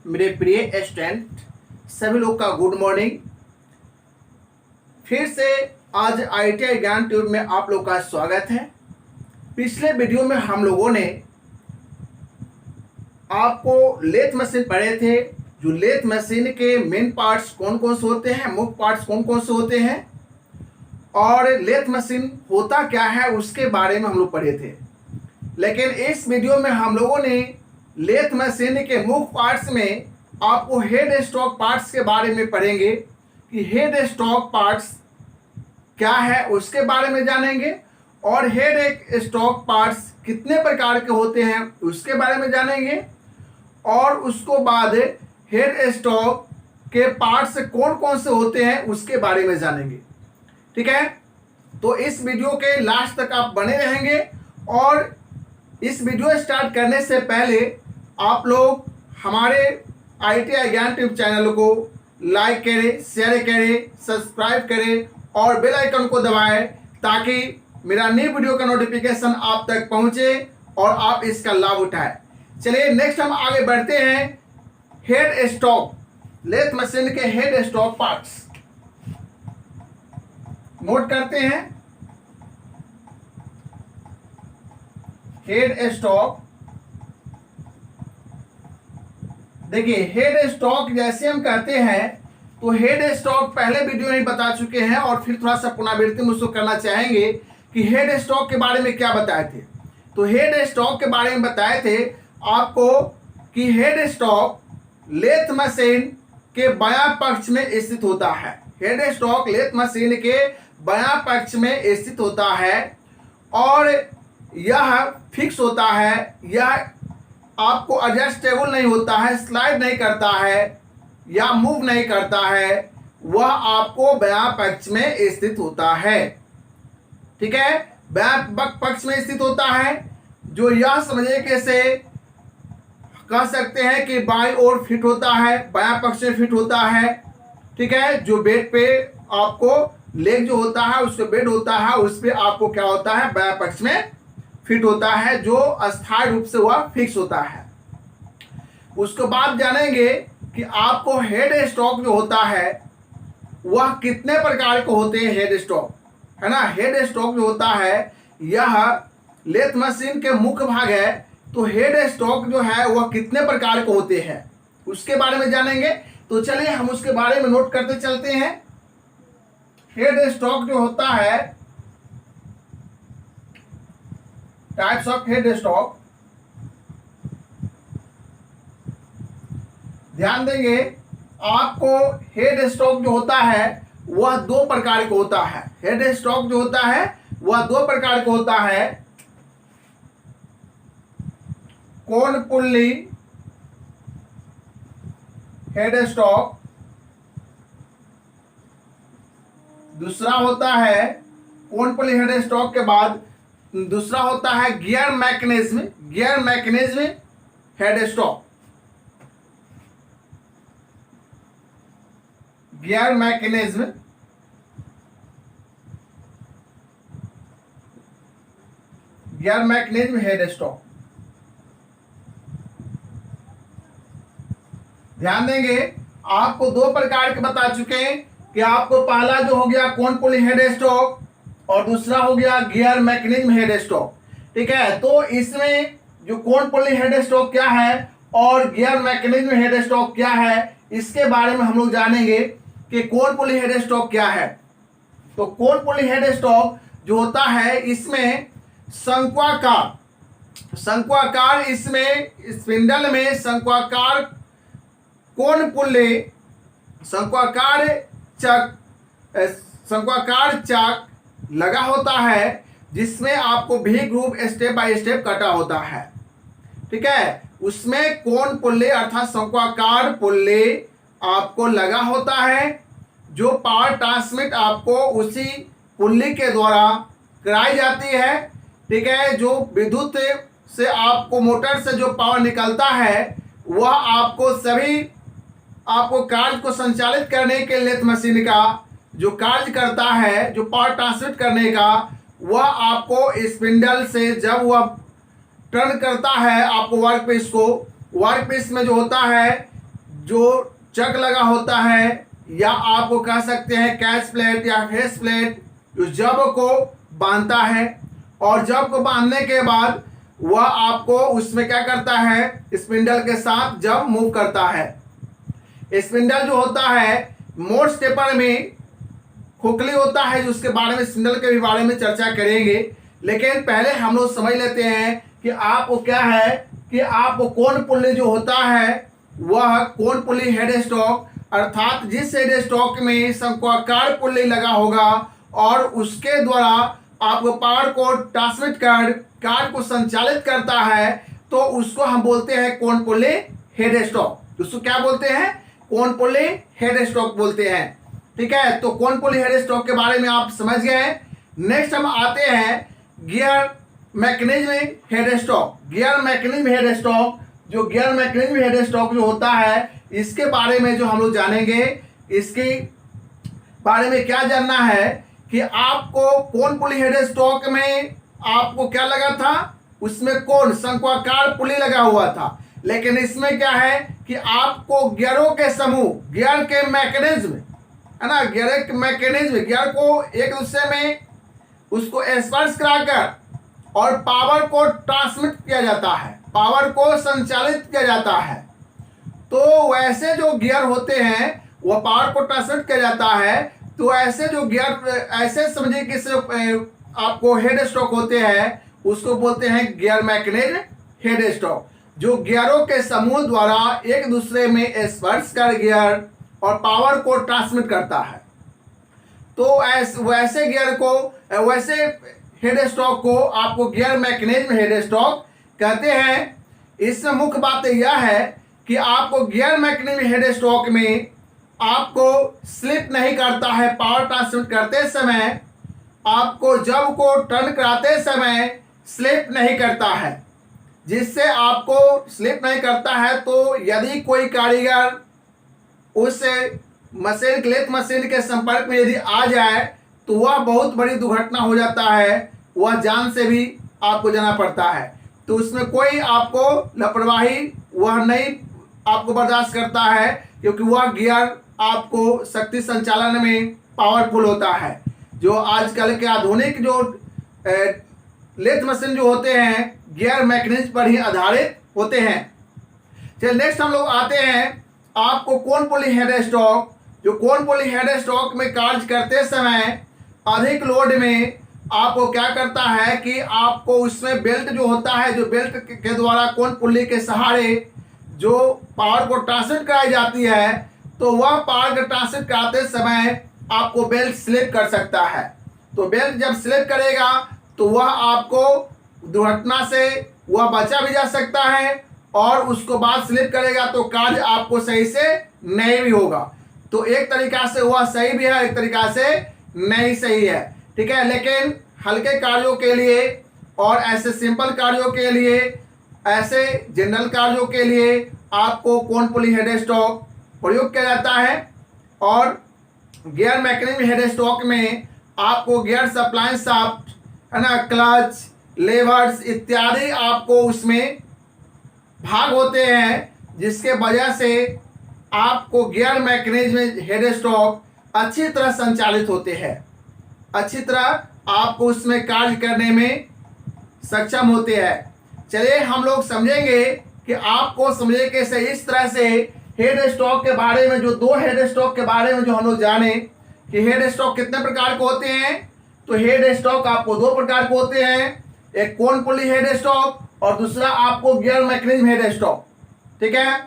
मेरे प्रिय स्टूडेंट सभी लोग का गुड मॉर्निंग। फिर से आज IITI ज्ञान ट्यूब में आप लोग का स्वागत है। पिछले वीडियो में हम लोगों ने आपको लेथ मशीन पढ़े थे। जो लेथ मशीन के मेन पार्ट्स कौन कौन से होते हैं, मुख्य पार्ट्स कौन कौन से होते हैं और लेथ मशीन होता क्या है उसके बारे में हम लोग पढ़े थे। लेकिन इस वीडियो में हम लोगों ने लेथ मशीन के मुख्य पार्ट्स में आपको हेड स्टॉक पार्ट्स के बारे में पढ़ेंगे कि हेड स्टॉक पार्ट्स क्या है उसके बारे में जानेंगे और हेड स्टॉक पार्ट्स कितने प्रकार के होते हैं उसके बारे में जानेंगे और उसको बाद हेड स्टॉक के पार्ट्स कौन कौन से होते हैं उसके बारे में जानेंगे। ठीक है, तो इस वीडियो के लास्ट तक आप बने रहेंगे और इस वीडियो स्टार्ट करने से पहले आप लोग हमारे IITI ज्ञान ट्यूब चैनल को लाइक करें, शेयर करें, सब्सक्राइब करें और बेल आइकन को दबाएं ताकि मेरा न्यू वीडियो का नोटिफिकेशन आप तक पहुंचे और आप इसका लाभ उठाएं। चलिए नेक्स्ट हम आगे बढ़ते हैं। हेड स्टॉक, लेथ मशीन के हेड स्टॉक पार्ट्स नोट करते हैं। हेड स्टॉक, देखिए हेड स्टॉक जैसे हम कहते हैं तो हेड स्टॉक पहले वीडियो में बता चुके हैं और फिर थोड़ा सा पुनरावृत्ति मुझको करना चाहेंगे कि हेड स्टॉक के बारे में क्या बताए थे। तो हेड स्टॉक के बारे में बताए थे आपको कि हेड स्टॉक लेथ मशीन के बायां पक्ष में स्थित होता है। हेड स्टॉक लेथ मशीन के बायां पक्ष में स्थित होता है और यह फिक्स होता है, यह आपको एडजस्टेबल नहीं होता है, स्लाइड नहीं करता है या मूव नहीं करता है, वह आपको बायां पक्ष में स्थित होता है। ठीक है, बायां पक्ष में स्थित होता है जो यह समझने के से कह सकते हैं कि बाईं ओर फिट होता है, बायां पक्ष में फिट होता है। ठीक है, जो बेड पे आपको लेग जो होता है उसके बेड होता है उस पे आपको क्या होता है, बायां पक्ष में फिट होता है जो अस्थायी रूप से वह फिक्स होता है। उसके बाद जानेंगे कि आपको हेड स्टॉक जो होता है वह कितने प्रकार के होते हैं। हेड स्टॉक है ना, हेड स्टॉक जो होता है यह लेथ मशीन के मुख्य भाग है। तो हेड स्टॉक जो है वह कितने प्रकार के होते हैं उसके बारे में जानेंगे। तो चलिए हम उसके बारे में नोट करते चलते हैं। हेड स्टॉक जो होता है, टाइप्स ऑफ हेड स्टॉक, ध्यान देंगे आपको हेड स्टॉक जो होता है वह दो प्रकार का होता है। हेड स्टॉक जो होता है वह दो प्रकार का होता है। कोन पुल्ली हेड स्टॉक, दूसरा होता है कोन पुल्ली हेड स्टॉक के बाद दूसरा होता है gear mechanism, gear mechanism head stock, gear mechanism gear mechanism head stock. ध्यान देंगे आपको दो प्रकार के बता चुके हैं कि आपको पहला जो हो गया कोन पुल्ली हेड स्टॉक और दूसरा हो गया गियर मैकेनिज्म हेड स्टॉक। ठीक है, तो इसमें जो कोन पुल्ली हेड स्टॉक क्या है और गियर मैकेनिज्म हेड स्टॉक क्या है इसके बारे में हम लोग जानेंगे कि कोन पुल्ली हेड स्टॉक क्या है। तो कोन पुल्ली हेड स्टॉक जो होता है इसमें शंक्वाकार इसमें स्पिंडल में शंक्वाकार कोन पुल्ली, शंक्वाकार चक लगा होता है जिसमें आपको भी ग्रुप स्टेप बाय स्टेप कटा होता है। ठीक है, उसमें कोन पुल्ली अर्थात शंक्वाकार पुल्ली आपको लगा होता है जो पावर ट्रांसमिट आपको उसी पुल्ली के द्वारा कराई जाती है। ठीक है, जो विद्युत से आपको मोटर से जो पावर निकलता है वह आपको सभी आपको कार्य को संचालित करने के लेथ मशीन का जो कार्य करता है, जो पावर ट्रांसमिट करने का, वह आपको स्पिंडल से जब वह टर्न करता है आपको वर्क पीस को, वर्क पीस में जो होता है जो चक लगा होता है, या आपको कह सकते हैं कैच प्लेट या फेस प्लेट, जो जब को बांधता है, और जब को बांधने के बाद वह आपको उसमें क्या करता है, स्पिंडल के साथ जब मूव करता है। स्पिंडल जो होता है मोस्ट टेपर में खोखली होता है, जो उसके बारे में स्पिंडल के भी बारे में चर्चा करेंगे। लेकिन पहले हम लोग समझ लेते हैं कि आपको क्या है कि आपको कोन पुल्ली जो होता है वह कोन पुल्ली हेड स्टॉक, अर्थात जिस हेड स्टॉक में शंक्वाकार पुल्ली लगा होगा और उसके द्वारा आपको पावर को ट्रांसमिट कर कार को संचालित करता है, तो उसको हम बोलते हैं कोन पुल्ली हेड स्टॉक। उसको क्या बोलते हैं, कोन पुल्ली हेड स्टॉक बोलते हैं। ठीक है, तो कोन पुल्ली हेड स्टॉक के बारे में आप समझ गए। नेक्स्ट हम आते हैं gear mechanism head stock. Gear mechanism head stock, जो गियर मैकेनिज्म हेड स्टॉक जो होता है, इसके बारे में जो हम लोग जानेंगे, इसके बारे में क्या जानना है कि आपको कोन पुल्ली हेड स्टॉक में आपको क्या लगा था, उसमें कोन शंक्वाकार पुल्ली लगा हुआ था। लेकिन इसमें क्या है कि आपको गियरों के समूह, गियर के मैकेनिज्म है ना, गियर के मैकेनिज्म, गियर को एक दूसरे में उसको स्पर्श कराकर और पावर को ट्रांसमिट किया जाता है, पावर को संचालित किया जाता है। तो वैसे जो गियर होते हैं वह पावर को ट्रांसमिट किया जाता है। तो ऐसे जो गियर, ऐसे समझिए कि आपको हेड स्टॉक होते हैं, उसको बोलते हैं गियर मैकेनिज्म हेड स्टॉक, जो गियरों के समूह द्वारा एक दूसरे में स्पर्श कर गियर और पावर को ट्रांसमिट करता है। तो वैसे गियर को, वैसे हेड स्टॉक को आपको गियर मैकेनिज्म हेड स्टॉक कहते हैं। इसमें मुख्य बात यह है कि आपको गियर मैकेनिज्म हेड स्टॉक में आपको स्लिप नहीं करता है पावर ट्रांसमिट करते समय, आपको जब को टर्न कराते समय स्लिप नहीं करता है। जिससे आपको स्लिप नहीं करता है, तो यदि कोई कारीगर उस मशीन, क्लेथ मशीन के संपर्क में यदि आ जाए तो वह बहुत बड़ी दुर्घटना हो जाता है, वह जान से भी आपको जाना पड़ता है। तो उसमें कोई आपको लापरवाही वह नहीं आपको बर्दाश्त करता है, क्योंकि वह गियर आपको शक्ति संचालन में पावरफुल होता है। जो आजकल के आधुनिक जो लेथ मशीन जो होते हैं गियर मैकेनिज्म पर ही आधारित होते हैं। चलिए नेक्स्ट हम लोग आते हैं आपको कोन पुल्ली हेड स्टॉक। जो कोन पुल्ली हेड स्टॉक में कार्य करते समय अधिक लोड में आपको क्या करता है कि आपको उसमें बेल्ट जो होता है, जो बेल्ट के द्वारा कोन पुल्ली के सहारे जो पावर को ट्रांसमिट कराई जाती है, तो वह पावर को ट्रांसमिट कराते समय आपको बेल्ट स्लिप कर सकता है। तो बेल्ट जब स्लिप करेगा तो वह आपको दुर्घटना से वह बचा भी जा सकता है, और उसको बाद स्लिप करेगा तो कार्य आपको सही से नहीं भी होगा। तो एक तरीका से वह सही भी है, एक तरीका से नहीं सही है। ठीक है, लेकिन हल्के कार्यों के लिए और ऐसे सिंपल कार्यों के लिए, ऐसे जनरल कार्यों के लिए आपको कोन पुल्ली हेड स्टॉक प्रयोग किया जाता है। और गियर मैकेनिज्म हेड स्टॉक में आपको गियर सप्लाई शाफ्ट है ना, क्लच, लेवर्स इत्यादि आपको उसमें भाग होते हैं, जिसके वजह से आपको गियर मैकेनिज्म हेड स्टॉक अच्छी तरह संचालित होते हैं, अच्छी तरह आपको उसमें कार्य करने में सक्षम होते हैं। चलिए हम लोग समझेंगे कि आपको समझे कैसे इस तरह से हेड स्टॉक के बारे में, जो दो हेड स्टॉक के बारे में जो हम लोग जाने कि हेड स्टॉक कितने प्रकार के होते हैं। तो हेड स्टॉक आपको दो प्रकार के होते हैं, एक कोन पुल्ली हेड स्टॉक और दूसरा आपको गियर मैकेनिज्म हेड स्टॉक। ठीक है,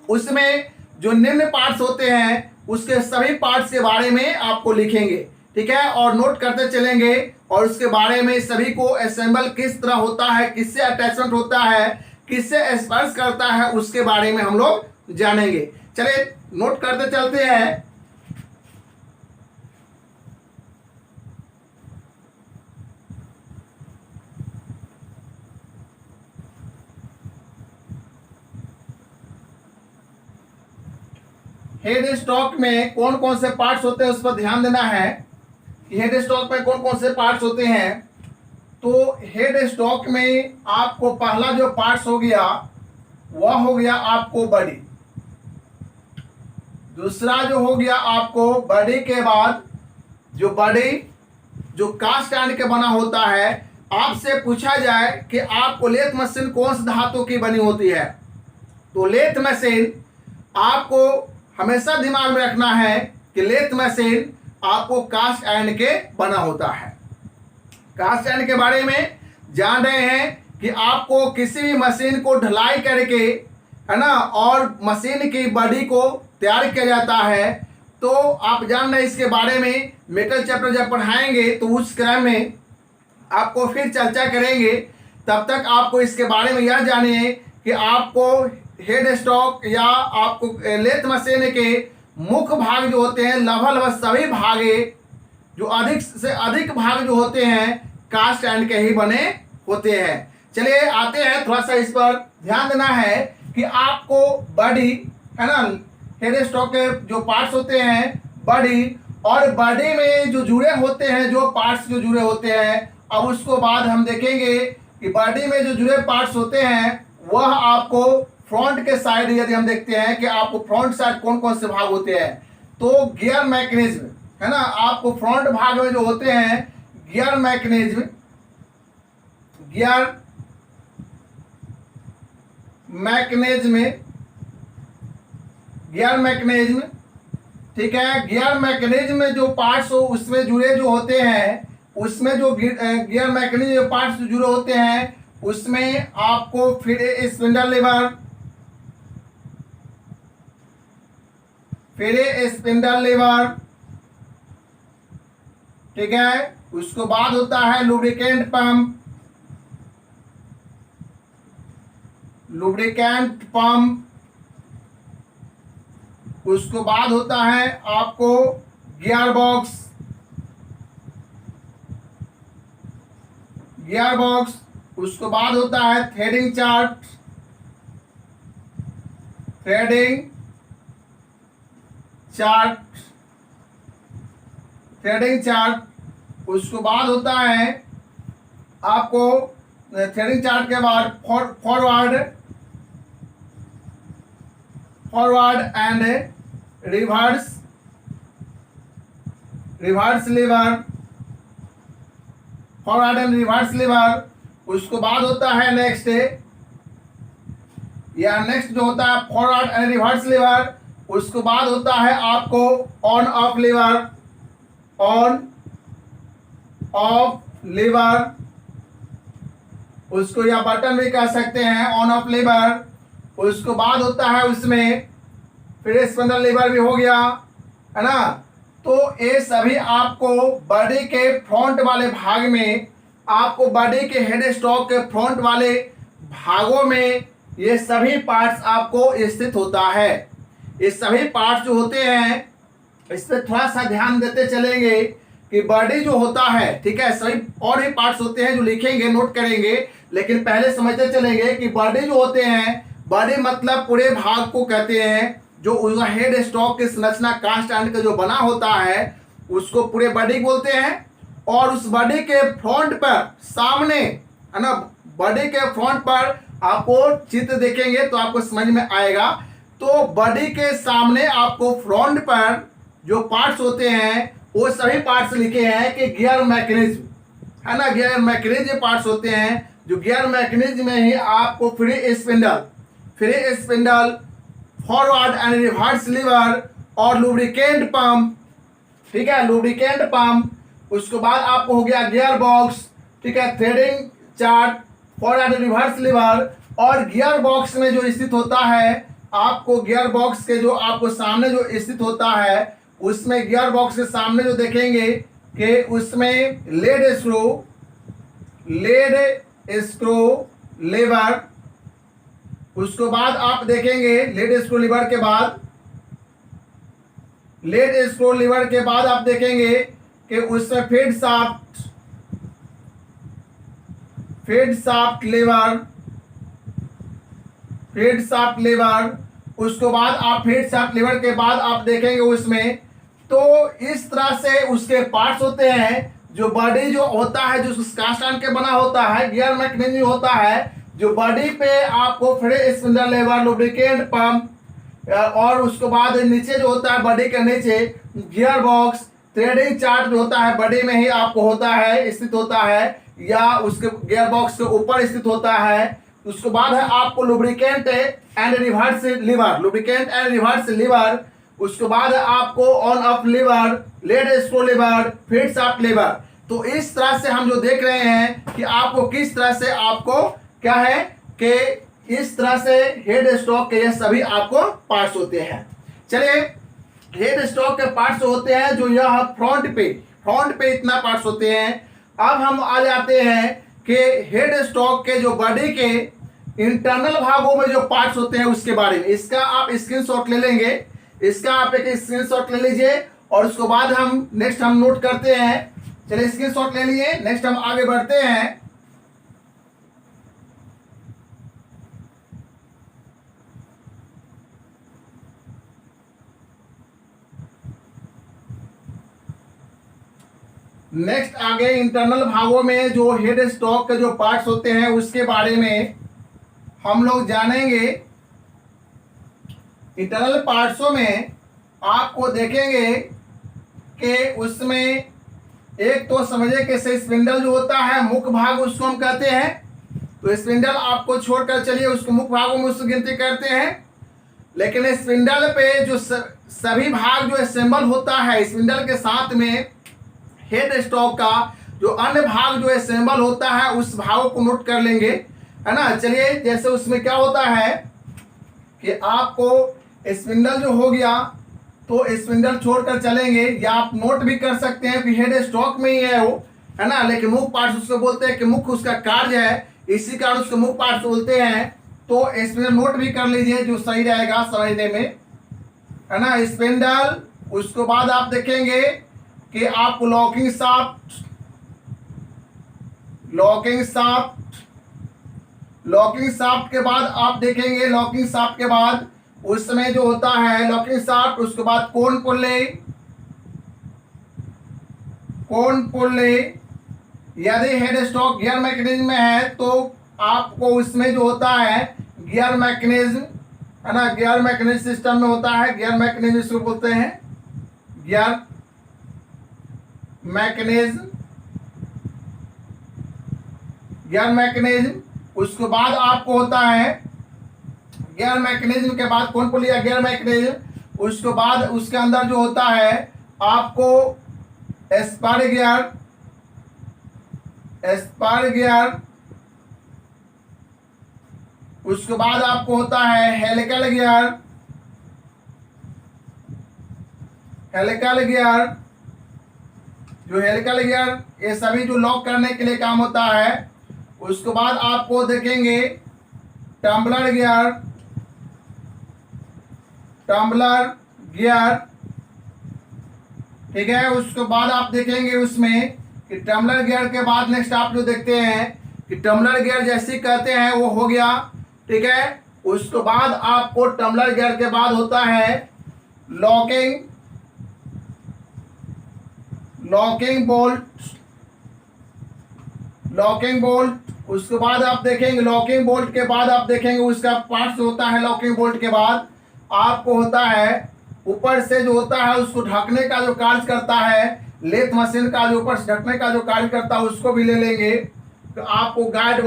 उसमें जो निम्न पार्ट्स होते हैं उसके सभी पार्ट्स के बारे में आपको लिखेंगे। ठीक है, और नोट करते चलेंगे, और उसके बारे में सभी को असेंबल किस तरह होता है, किससे अटैचमेंट होता है, किससे स्पर्श करता है, उसके बारे में हम लोग जानेंगे। चलिए नोट करते चलते हैं। हेड स्टॉक में कौन कौन से पार्ट्स होते हैं उस पर ध्यान देना है कि हेड स्टॉक में कौन कौन से पार्ट्स होते हैं। तो हेड स्टॉक में आपको पहला जो पार्ट्स हो गया वह हो गया आपको बॉडी। दूसरा जो हो गया आपको बॉडी के बाद, जो बॉडी जो कास्ट आयरन के बना होता है, आपसे पूछा जाए कि आपको लेथ मशीन कौन सी धातु की बनी होती है, तो लेथ मशीन आपको हमेशा दिमाग में रखना है कि लेथ मशीन आपको कास्ट आयरन के बना होता है। कास्ट आयरन के बारे में जान रहे हैं कि आपको किसी भी मशीन को ढलाई करके, है ना, और मशीन की बॉडी को तैयार किया जाता है, तो आप जान रहे हैं इसके बारे में। मेटल चैप्टर जब पढ़ाएंगे तो उस क्रम में आपको फिर चर्चा करेंगे। तब तक आपको इसके बारे में यह जानिए कि आपको हेड स्टॉक या आपको लेथ मशीन के मुख्य भाग जो होते हैं, लगभग सभी भागे जो अधिक से अधिक भाग जो होते हैं कास्ट आयरन के ही बने होते हैं। चलिए आते हैं, थोड़ा सा इस पर ध्यान देना है कि आपको बॉडी, है ना, हेड स्टॉक के जो पार्ट्स होते हैं बॉडी, और बॉडी में जो जुड़े होते हैं, जो पार्ट्स जो जुड़े होते हैं, अब उसको बाद हम देखेंगे कि बॉडी में जो जुड़े पार्ट्स होते हैं वह आपको फ्रंट के साइड, यदि हम देखते हैं कि आपको फ्रंट साइड कौन कौन से भाग होते हैं, तो गियर मैकेनिज्म, है ना, आपको फ्रंट भाग में जो होते हैं गियर मैकेनिज्म, गियर मैकेनिज्म, ठीक है। गियर मैकेनिज्म में जो पार्ट्स हो उसमें जुड़े जो होते हैं, उसमें जो गियर मैकेनिज्म पार्ट्स जुड़े होते हैं उसमें आपको फिर स्पिंडल लीवर, ठीक है। उसको बाद होता है लुब्रिकेंट पंप, उसको बाद होता है आपको गियर बॉक्स, उसको बाद होता है थ्रेडिंग चार्ट, उसको बाद होता है आपको थ्रेडिंग चार्ट के बाद फॉरवर्ड एंड रिवर्स लीवर, उसको बाद होता है नेक्स्ट जो होता है फॉरवर्ड एंड रिवर्स लीवर, उसको बाद होता है आपको ऑन ऑफ लीवर, उसको या बटन भी कह सकते हैं, ऑन ऑफ लीवर। उसको बाद होता है उसमें फिर स्पिंडल लीवर भी हो गया, है ना। तो ये सभी आपको बॉडी के फ्रंट वाले भाग में, आपको बॉडी के हेड स्टॉक के फ्रंट वाले भागों में ये सभी पार्ट्स आपको स्थित होता है। ये सभी पार्ट्स जो होते हैं इस पर थोड़ा सा ध्यान देते चलेंगे कि बॉडी जो होता है, ठीक है, सभी और भी पार्ट्स होते हैं जो लिखेंगे, नोट करेंगे, लेकिन पहले समझते चलेंगे कि बॉडी जो होते हैं, बॉडी मतलब पूरे भाग को कहते हैं, जो हेड स्टॉक की संरचना कास्ट आयरन का जो बना होता है उसको पूरे बॉडी बोलते हैं। और उस बॉडी के फ्रंट पर सामने, है ना, बॉडी के फ्रंट पर आपको चित्र देखेंगे तो आपको समझ में आएगा। तो बॉडी के सामने आपको फ्रंट पर जो पार्ट्स होते हैं वो सभी पार्ट्स लिखे हैं कि गियर मैकेनिज्म, है ना, गियर मैकेनिज्म पार्ट्स होते हैं, जो गियर मैकेनिज्म में ही आपको free spindle, forward and reverse lever और लुब्रिकेंट पंप, ठीक है, लुब्रिकेंट पंप। उसके बाद आपको हो गया गियर बॉक्स, ठीक है, threading chart, forward and reverse lever. और गियर बॉक्स में जो स्थित होता है, आपको गियर बॉक्स के जो आपको सामने जो स्थित होता है, उसमें गियर बॉक्स के सामने जो देखेंगे कि उसमें लेड स्क्रू लीवर, उसको बाद आप देखेंगे लेड स्क्रू लीवर के बाद आप देखेंगे कि उसमें फीड शाफ्ट लीवर, उसको बाद आप फीड शाफ्ट लीवर के बाद आप देखेंगे उसमें, तो इस तरह से उसके पार्ट्स होते हैं। जो बॉडी जो होता है, जो कास्ट आयरन के बना होता है, गियर मैकेनिज्म होता है, जो बॉडी पे आपको free spindle lever, lubricant pump, और उसके बाद नीचे जो होता है बॉडी के नीचे गियर बॉक्स, थ्रेडिंग चार्ट जो होता है बॉडी में ही आपको होता है, स्थित होता है, या उसके गियर बॉक्स के ऊपर स्थित होता है। उसके बाद है आपको lubricant and reverse lever, lubricant and reverse lever. उसके बाद है आपको on off lever, lead screw lever, feed shaft lever. तो इस तरह से हम जो देख रहे हैं कि आपको किस तरह से आपको क्या है कि इस तरह से हेड स्टॉक के ये सभी आपको पार्ट्स होते हैं। चलिए, हेड स्टॉक के पार्ट्स होते हैं जो यह फ्रंट पे इतना पार्ट्स होते हैं। अब हम आ जाते हैं कि हेड स्टॉक के जो बॉडी के इंटरनल भागों में जो पार्ट्स होते हैं उसके बारे में। इसका आप स्क्रीनशॉट ले लेंगे, इसका आप एक स्क्रीनशॉट ले लीजिए और उसके बाद हम नेक्स्ट हम नोट करते हैं। चलिए, स्क्रीनशॉट ले लिए, नेक्स्ट हम आगे बढ़ते हैं। नेक्स्ट आगे इंटरनल भागों में जो हेड स्टॉक के जो पार्ट्स होते हैं उसके बारे में हम लोग जानेंगे। इंटरनल पार्ट्सों में आपको देखेंगे कि उसमें एक तो समझे कि स्पिंडल जो होता है मुख्य भाग उसको हम कहते हैं, तो स्पिंडल आपको छोड़कर चलिए उसको मुख्य भागों में उसकी गिनती करते हैं। लेकिन स्पिंडल पे जो सभी भाग जो असेंबल होता है, स्पिंडल के साथ में हेड स्टॉक का जो अन्य भाग जो असेंबल होता है उस भागों को नोट कर लेंगे, है ना। चलिए, जैसे उसमें क्या होता है कि आपको स्पिंडल जो हो गया तो स्पिंडल छोड़कर चलेंगे, या आप नोट भी कर सकते हैं कि हेड स्टॉक में ही है वो, है ना। लेकिन मुख्य पार्ट्स उसको बोलते हैं कि मुख्य उसका कार्य है, इसी कारण उसको मुख्य पार्ट्स बोलते हैं। तो स्पिंडल नोट भी कर लीजिए जो सही रहेगा समझने में, है ना। स्पिंडल, उसके बाद आप देखेंगे कि आपको लॉकिंग शाफ्ट के बाद आप देखेंगे, लॉकिंग शाफ्ट के बाद उसमें जो होता है लॉकिंग शाफ्ट, उसके बाद कोन पुल्ले। यदि हेड स्टॉक गियर मैकेनिज्म में है तो आपको उसमें जो होता है गियर मैकेनिज्म, है ना, गियर मैकेनिज्म सिस्टम में होता है, गियर मैकेनिज्म इसको बोलते हैं, गियर मैकेनिज्म। उसके बाद आपको होता है गियर मैकेनिज्म के बाद कौन पुली या गियर मैकेनिज्म, उसके बाद उसके अंदर जो होता है आपको स्पर गियर, उसके बाद आपको होता है हेलिकल गियर। जो हेलिकल गियर ये सभी जो लॉक करने के लिए काम होता है। उसके बाद आपको देखेंगे टम्बलर गियर, ठीक है। उसके बाद आप देखेंगे उसमें कि टम्बलर गियर के बाद नेक्स्ट आप जो देखते हैं कि टम्बलर गियर जैसे कहते हैं वो हो गया, ठीक है। उसके बाद आपको टम्बलर गियर के बाद होता है लॉकिंग बोल्ट। उसके बाद आप देखेंगे लॉकिंग बोल्ट के बाद आप देखेंगे उसका पार्ट्स होता है। लॉकिंग बोल्ट के बाद आपको होता है ऊपर से जो होता है उसको ढकने का जो कार्य करता है, लेथ मशीन का जो ऊपर से ढकने का जो कार्य करता है उसको भी ले लेंगे। तो आपको गाइड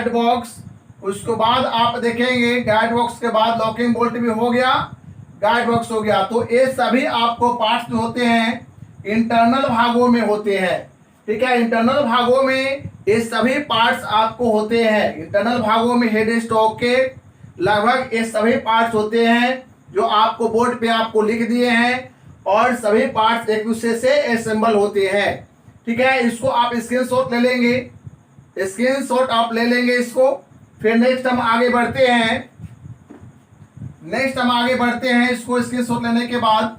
बॉक्स, उसके बाद आप देखेंगे गाइड बॉक्स के बाद लॉकिंग बोल्ट भी हो गया, गाइड बॉक्स हो गया। तो ये सभी आपको पार्ट्स जो होते हैं इंटरनल भागों में होते हैं, ठीक है। इंटरनल भागों में ये सभी पार्ट्स आपको होते हैं। इंटरनल भागों में हेड स्टॉक के लगभग ये सभी पार्ट्स होते हैं जो आपको बोर्ड पे आपको लिख दिए हैं, और सभी पार्ट्स एक दूसरे से असेंबल होते हैं, ठीक है। इसको आप स्क्रीनशॉट ले लेंगे, इसको। फिर नेक्स्ट हम आगे बढ़ते हैं, इसको स्क्रीनशॉट लेने के बाद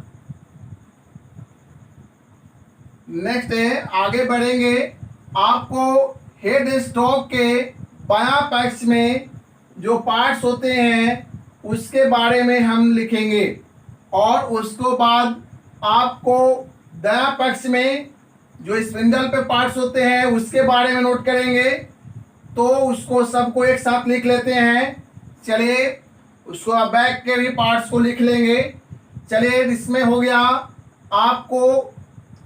नेक्स्ट आगे बढ़ेंगे। आपको हेड स्टॉक के बायां पक्ष में जो पार्ट्स होते हैं उसके बारे में हम लिखेंगे, और उसके बाद आपको दायां पक्ष में जो स्पिंडल पे पार्ट्स होते हैं उसके बारे में नोट करेंगे। तो उसको सबको एक साथ लिख लेते हैं। चलिए उसको अब बैक के भी पार्ट्स को लिख लेंगे। चलिए इसमें हो गया आपको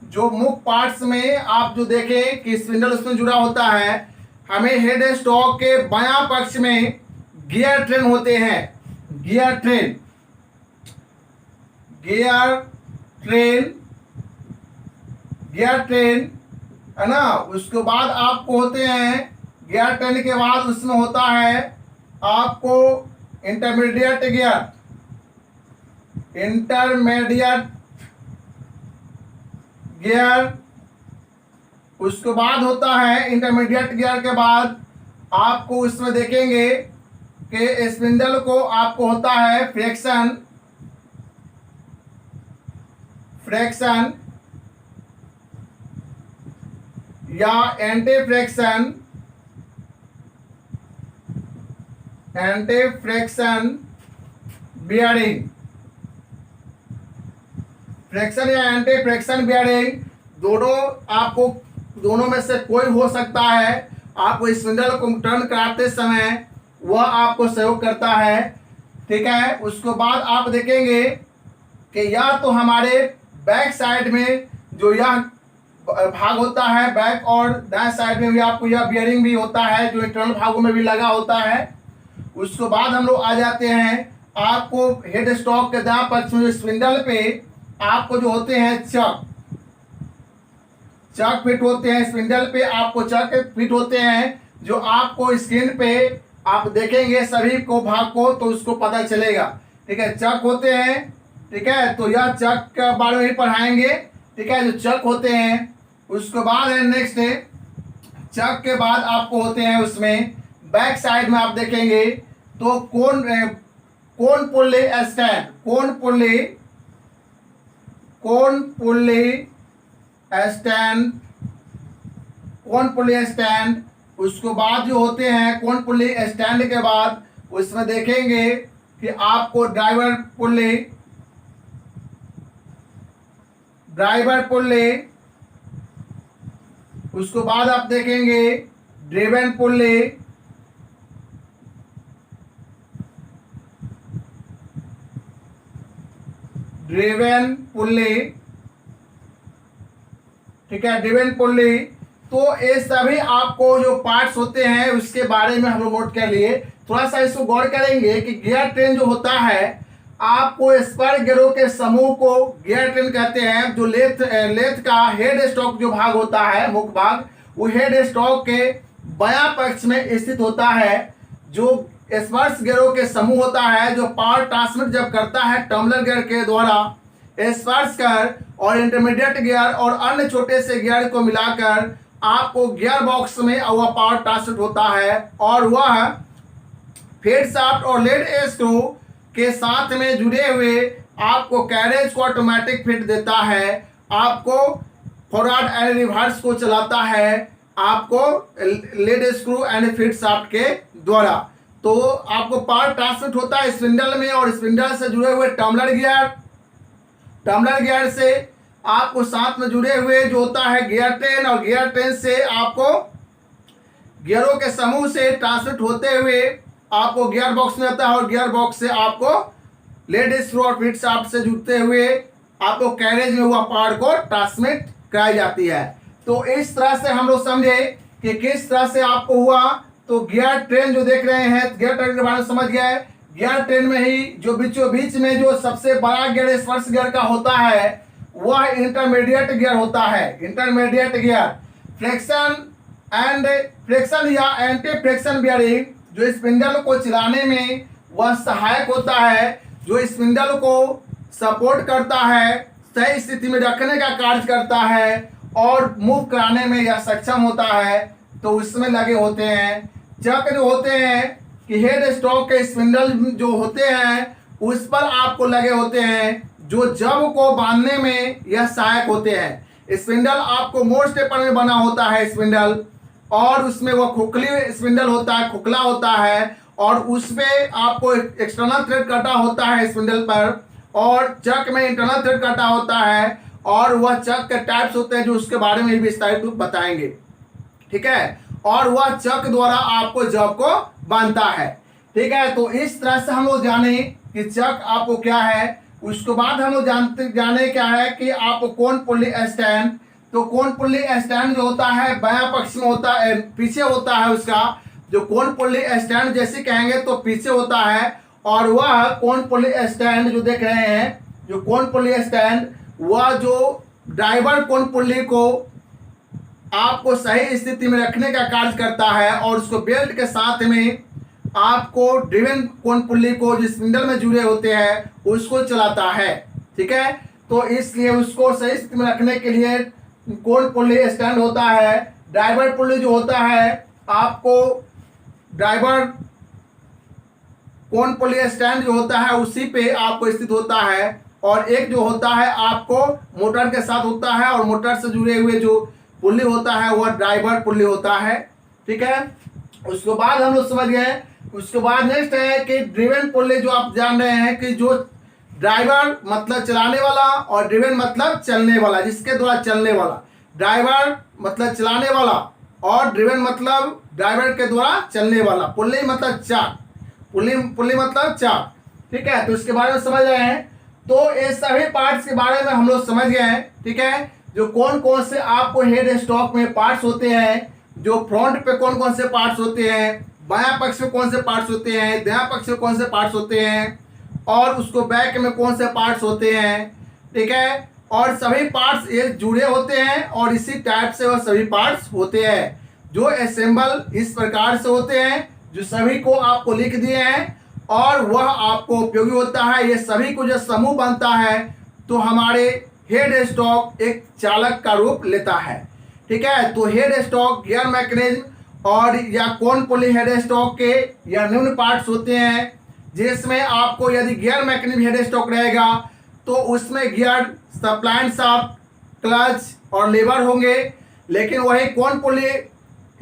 जो मुख्य पार्ट्स में आप जो देखें कि स्पिंडल उसमें जुड़ा होता है। हमें हेड स्टॉक के बायां पक्ष में गियर ट्रेन होते हैं, gear train, gear train, gear train है ना। उसके बाद आपको होते हैं गियर ट्रेन के बाद उसमें होता है आपको इंटरमीडिएट गियर, इंटरमीडिएट गियर। उसके बाद होता है इंटरमीडिएट गियर के बाद आपको उसमें देखेंगे कि स्पिंडल को आपको होता है फ्रिक्शन, फ्रिक्शन या anti friction, anti friction bearing, friction या एंटी फ्रिक्शन बियरिंग दोनों आपको, दोनों में से कोई हो सकता है। आपको स्पिंडल को टर्न कराते समय वह आपको सहयोग करता है, ठीक है। उसके बाद आप देखेंगे कि या तो हमारे बैक साइड में जो यह भाग होता है, बैक और दाएं साइड में भी आपको यह बियरिंग भी होता है जो इंटरनल भागों में भी लगा होता है। उसके बाद हम लोग आ जाते हैं आपको हेड स्टॉक के दाएं पक्ष में स्पिंडल पे आपको जो होते हैं चक, चक फिट होते हैं स्पिंडल पे, आपको चक फिट होते हैं जो आपको स्क्रीन पे आप देखेंगे सभी को भाग को तो उसको पता चलेगा, ठीक है। चक होते हैं, ठीक है, तो यह चक के बारे में ही पढ़ाएंगे, ठीक है, जो चक होते हैं। उसके बाद है नेक्स्ट है चक के बाद आपको होते हैं उसमें बैक साइड में आप देखेंगे तो कोन पुल्ली स्टैंड, कोन पुल्ली, कोन पुल्ली स्टैंड, कोन पुल्ली स्टैंड। उसके बाद जो होते हैं कोन पुल्ली स्टैंड के बाद उसमें देखेंगे कि आपको ड्राइवर पुल्ली, ड्राइवर पुल्ली। उसके बाद आप देखेंगे ड्रिवन पुल्ली, ड्रिवन पुल्ली, ठीक है, ड्रिवन पुल्ली। तो ये सभी आपको जो पार्ट्स होते हैं उसके बारे में हम लोग नोट कर लिए। थोड़ा सा इसको गौर करेंगे कि गियर ट्रेन जो होता है आपको स्पर गियरों के समूह को गियर ट्रेन कहते हैं। जो लेथ का हेड स्टॉक जो भाग होता है, मुख्य भाग, वो हेड स्टॉक के बायां पक्ष में स्थित होता है। जो स्पर्श गियरों के समूह होता है जो पावर ट्रांसमिट जब करता है टम्बलर गियर के द्वारा, स्पर्श कर और इंटरमीडिएट गियर और अन्य छोटे से गियर को मिलाकर आपको गियर बॉक्स में वह पावर ट्रांसमिट होता है और वह फीड शाफ्ट और लीड स्क्रू के साथ में जुड़े हुए आपको कैरेज को ऑटोमेटिक फिट देता है, आपको फॉरवर्ड एंड रिवर्स को चलाता है आपको lead screw and feed shaft के द्वारा। तो आपको पावर ट्रांसमिट होता है स्पिंडल में और स्पिंडल से जुड़े हुए टम्बलर गियर, टम्बलर गियर से आपको साथ में जुड़े हुए जो होता है गियर ट्रेन और गियर ट्रेन से आपको गियरों के समूह से ट्रांसमिट होते हुए आपको गियर बॉक्स में आता है और गियर बॉक्स से आपको लीड स्क्रू और फीड शाफ्ट से जुड़ते हुए आपको कैरेज में हुआ पावर को ट्रांसमिट कराई जाती है। तो इस तरह से हम लोग समझे कि किस तरह से आपको हुआ। तो गियर ट्रेन जो देख रहे हैं, गियर ट्रेन के बारे में समझ गए। गियर ट्रेन में ही जो बीचों बीच में जो सबसे बड़ा गियर स्पर्श गियर का होता है वह इंटरमीडिएट गियर होता है, इंटरमीडिएट गियर। फ्रिक्शन या एंटी फ्रिक्शन बियरिंग जो स्पिंडल को चलाने में वह सहायक होता है, जो स्पिंडल को सपोर्ट करता है, सही स्थिति में रखने का कार्य करता है और मूव कराने में यह सक्षम होता है। तो उसमें लगे होते हैं चक्र जो होते हैं कि हेड स्टॉक के स्पिंडल जो होते हैं उस पर आपको लगे होते हैं जो जब को बांधने में यह सहायक होते हैं। स्पिंडल आपको मोर स्टेपर में बना होता है स्पिंडल और उसमें वह खोखली स्पिंडल होता है, खोखला होता है और उसमें आपको एक्सटर्नल थ्रेड कटा होता है स्पिंडल पर और चक में इंटरनल थ्रेड कटा होता है और वह चक के टाइप्स होते हैं जो उसके बारे में भी विस्तारित रूप बताएंगे, ठीक है। और वह चक द्वारा आपको जॉब को बांधता है, ठीक है। तो इस तरह से हम लोग जाने कि चक आपको क्या है। उसके बाद हम लोग जाने क्या है कि आपको कोण पुल्ली स्टैंड। तो कोण पुल्ली स्टैंड जो होता है बायां पक्ष में होता है, पीछे होता है उसका। जो कोण पुल्ली स्टैंड जैसे कहेंगे तो पीछे होता है, और वह कोण पुल्ली स्टैंड जो देख रहे हैं, जो कोण पुल्ली स्टैंड, वह जो ड्राइवर कोण पुल्ली को आपको सही स्थिति में रखने का कार्य करता है, और उसको बेल्ट के साथ में आपको ड्रिवन कोण पुल्ली को जो स्पिंडल में जुड़े होते हैं उसको चलाता है। ठीक है। तो इसलिए उसको सही स्थिति में रखने के लिए कोण पुल्ली स्टैंड होता है। ड्राइवर पुल्ली जो होता है आपको ड्राइवर कोण पुल्ली स्टैंड जो होता है उसी पे आपको स्थित होता है, और एक जो होता है आपको मोटर के साथ होता है, और मोटर से जुड़े हुए जो पुल्ली होता है वह ड्राइवर पुल्ली होता है। ठीक है। उसके बाद हम लोग समझ गए। उसके बाद नेक्स्ट है कि ड्रिवन पुल्ली, जो आप जान रहे हैं कि जो ड्राइवर मतलब चलाने वाला और ड्रिवन मतलब चलने वाला, जिसके द्वारा चलने वाला। ड्राइवर मतलब चलाने वाला और ड्रिवन मतलब ड्राइवर के द्वारा चलने वाला। पुल्ली मतलब चाक, पुल्ली मतलब चाक। ठीक है। तो इसके बारे में समझ रहे हैं। तो ये सभी पार्ट्स के बारे में हम लोग समझ गए हैं। ठीक है। जो कौन कौन से आपको हेड स्टॉक में पार्ट्स होते हैं, जो फ्रंट पे कौन कौन से पार्ट्स होते हैं, बायां पक्ष में कौन से पार्ट्स होते हैं, दायां पक्ष में कौन से पार्ट्स होते हैं, और उसको बैक में कौन से पार्ट्स होते हैं। ठीक है। और सभी पार्ट्स ये जुड़े होते हैं, और इसी टाइप से वह सभी पार्ट्स होते हैं, जो असेंबल इस प्रकार से होते हैं, जो सभी को आपको लिख दिए हैं, और वह आपको उपयोगी होता है। ये सभी को जो समूह बनता है तो हमारे हेड स्टॉक एक चालक का रूप लेता है। ठीक है। तो हेड स्टॉक, गियर मैकेनिज्म और या कोण पुल्ली हेड स्टॉक के या निम्न पार्ट्स होते हैं, जिसमें आपको यदि गियर मैकेनिज्म हेड स्टॉक रहेगा तो उसमें गियर, सप्लाइन शाफ्ट, क्लच और लीवर होंगे। लेकिन वही कोण पुल्ली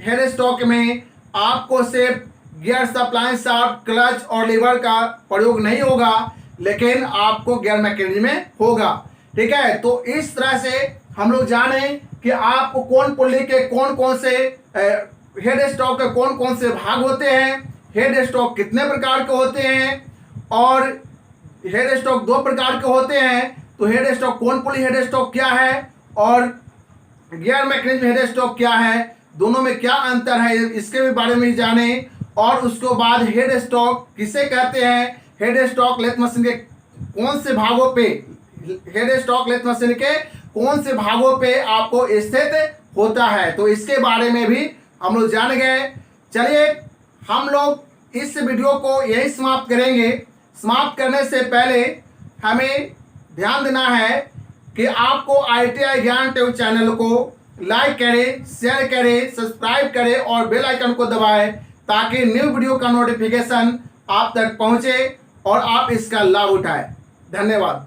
हेड स्टॉक में आपको सिर्फ गियर, सप्लाइन शाफ्ट, क्लच और लीवर का प्रयोग नहीं होगा, लेकिन आपको गियर मैकेनिज्म में होगा। ठीक है। तो इस तरह से हम लोग जाने कि आपको कोण पुल्ली के कौन कौन से हेड स्टॉक के कौन कौन से भाग होते हैं, हेड स्टॉक कितने प्रकार के होते हैं, और हेड स्टॉक दो प्रकार के होते हैं। तो हेड स्टॉक कोण पुल्ली हेड स्टॉक क्या है, और गियर मैकेनिज्म हेड स्टॉक क्या है, दोनों में क्या अंतर है, इसके भी बारे में जाने। और उसके बाद हेड स्टॉक किसे कहते हैं, हेड स्टॉक लेथ मशीन के कौन से भागों पे, हेड स्टॉक लेथ मशीन के कौन से भागों पे आपको स्थित होता है, तो इसके बारे में भी हम लोग जान गए। चलिए हम लोग इस वीडियो को यही समाप्त करेंगे। समाप्त करने से पहले हमें ध्यान देना है कि आपको ITI ज्ञान ट्यूब चैनल को लाइक करें, शेयर करें, सब्सक्राइब करें और बेल आइकन को दबाएं, ताकि न्यू वीडियो का नोटिफिकेशन आप तक पहुंचे और आप इसका लाभ उठाएं। धन्यवाद।